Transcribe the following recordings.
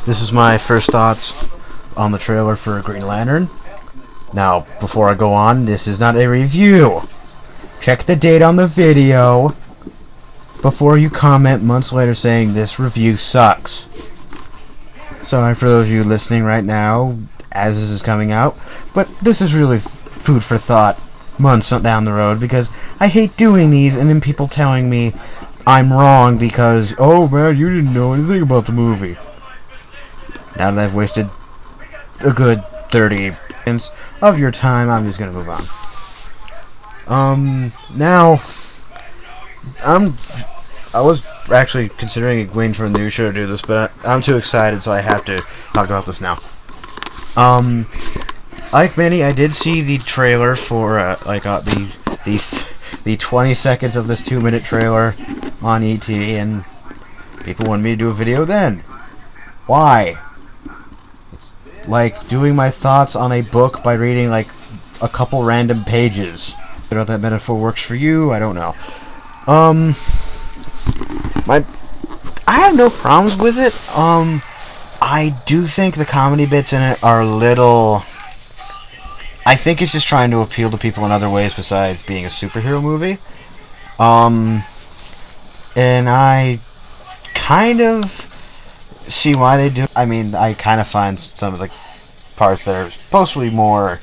This is my first thoughts on the trailer for Green Lantern. Now, before I go on, this is not a review. Check the date on the video before you comment months later saying this review sucks. Sorry for those of you listening right now as this is coming out, but this is really food for thought months down the road, because I hate doing these and then people telling me I'm wrong because, oh man, you didn't know anything about the movie. Now that I've wasted a good 30 minutes of your time, I'm just gonna move on. Now, I was actually considering waiting for a new show to do this, but I'm too excited, so I have to talk about this now. Like many, I did see the trailer for the 20 seconds of this 2-minute trailer on ET, and people wanted me to do a video then. Why? It's like doing my thoughts on a book by reading like a couple random pages. I don't know if that metaphor works for you. I don't know. I have no problems with it. I do think the comedy bits in it are a little... I think it's just trying to appeal to people in other ways besides being a superhero movie. And I kind of see why they do. I mean, I kind of find some of the parts that are supposed to be more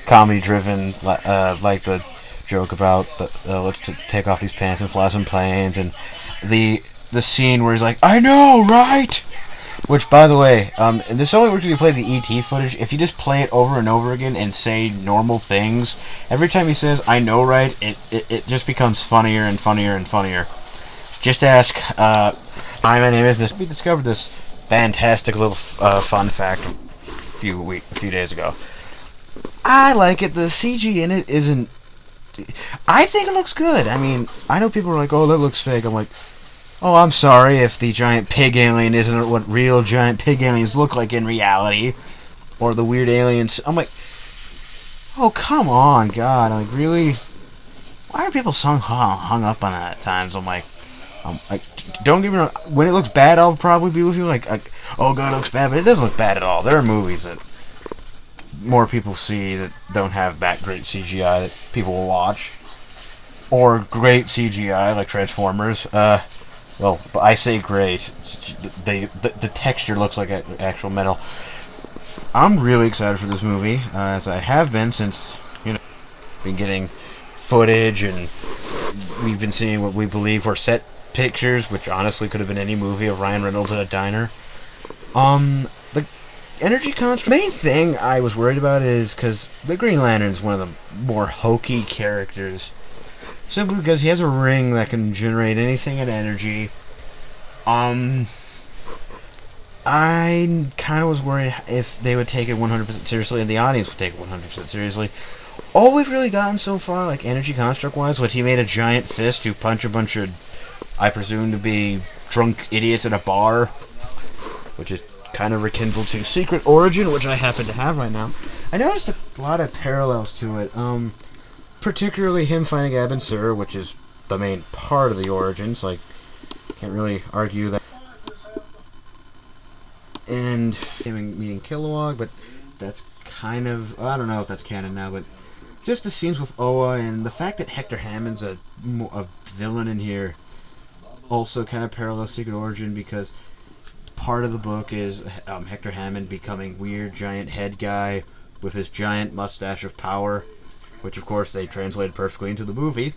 comedy-driven, like the joke about let's take off these pants and fly some planes, and the scene where he's like, I know, right? Which, by the way, and this only works if you play the ET footage. If you just play it over and over again and say normal things, every time he says, I know, right, it just becomes funnier and funnier and funnier. Just ask, hi, my name is Mr. We discovered this fantastic little fun fact a few days ago. I like it. The CG in it isn't... I think it looks good. I mean, I know people are like, oh, that looks fake. I'm like, oh, I'm sorry if the giant pig alien isn't what real giant pig aliens look like in reality. Or the weird aliens. I'm like, oh, come on, God. I'm like, really? Why are people so hung up on that at times? I'm like, don't get me wrong. When it looks bad, I'll probably be with you. Like, oh, God, it looks bad. But it doesn't look bad at all. There are movies that more people see that don't have that great CGI that people will watch. Or great CGI, like Transformers. Well, I say great. The texture looks like actual metal. I'm really excited for this movie, as I have been since, been getting footage, and we've been seeing what we believe were set pictures, which honestly could have been any movie of Ryan Reynolds at a diner. The energy construct. Main thing I was worried about is because the Green Lantern is one of the more hokey characters. Simply because he has a ring that can generate anything in energy. I kind of was worried if they would take it 100% seriously and the audience would take it 100% seriously. All we've really gotten so far, like energy construct-wise, was he made a giant fist to punch a bunch of, I presume to be drunk idiots at a bar, which is kind of rekindled to Secret Origin, which I happen to have right now. I noticed a lot of parallels to it. Particularly him finding Abin Sur, which is the main part of the origins. Like, can't really argue that. And him meeting Kilowog, but that's kind of... I don't know if that's canon now, but just the scenes with Oa and the fact that Hector Hammond's a villain in here also kind of parallels Secret Origin, because part of the book is Hector Hammond becoming weird giant head guy with his giant mustache of power, which of course they translated perfectly into the movie.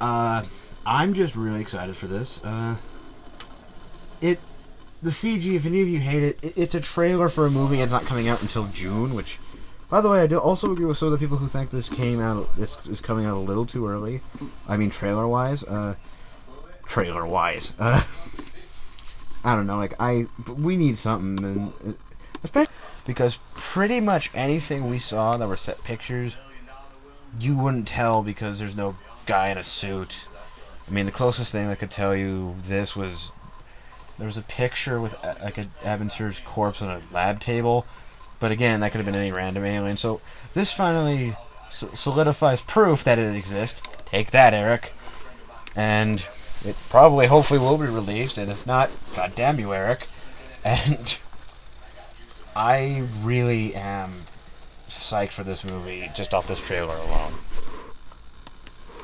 I'm just really excited for this. The CG, if any of you hate it, it's a trailer for a movie. It's not coming out until June, which, by the way, I do also agree with some of the people who think this is coming out a little too early. I mean, trailer-wise. I don't know, we need something, and especially because pretty much anything we saw that were set pictures, you wouldn't tell because there's no guy in a suit. I mean, the closest thing that could tell you this was, there was a picture with like a Abin Sur's corpse on a lab table, but again, that could have been any random alien. So this finally solidifies proof that it exists. Take that, Eric. And it probably, hopefully, will be released, and if not, god damn you, Eric. And I really am psyched for this movie just off this trailer alone.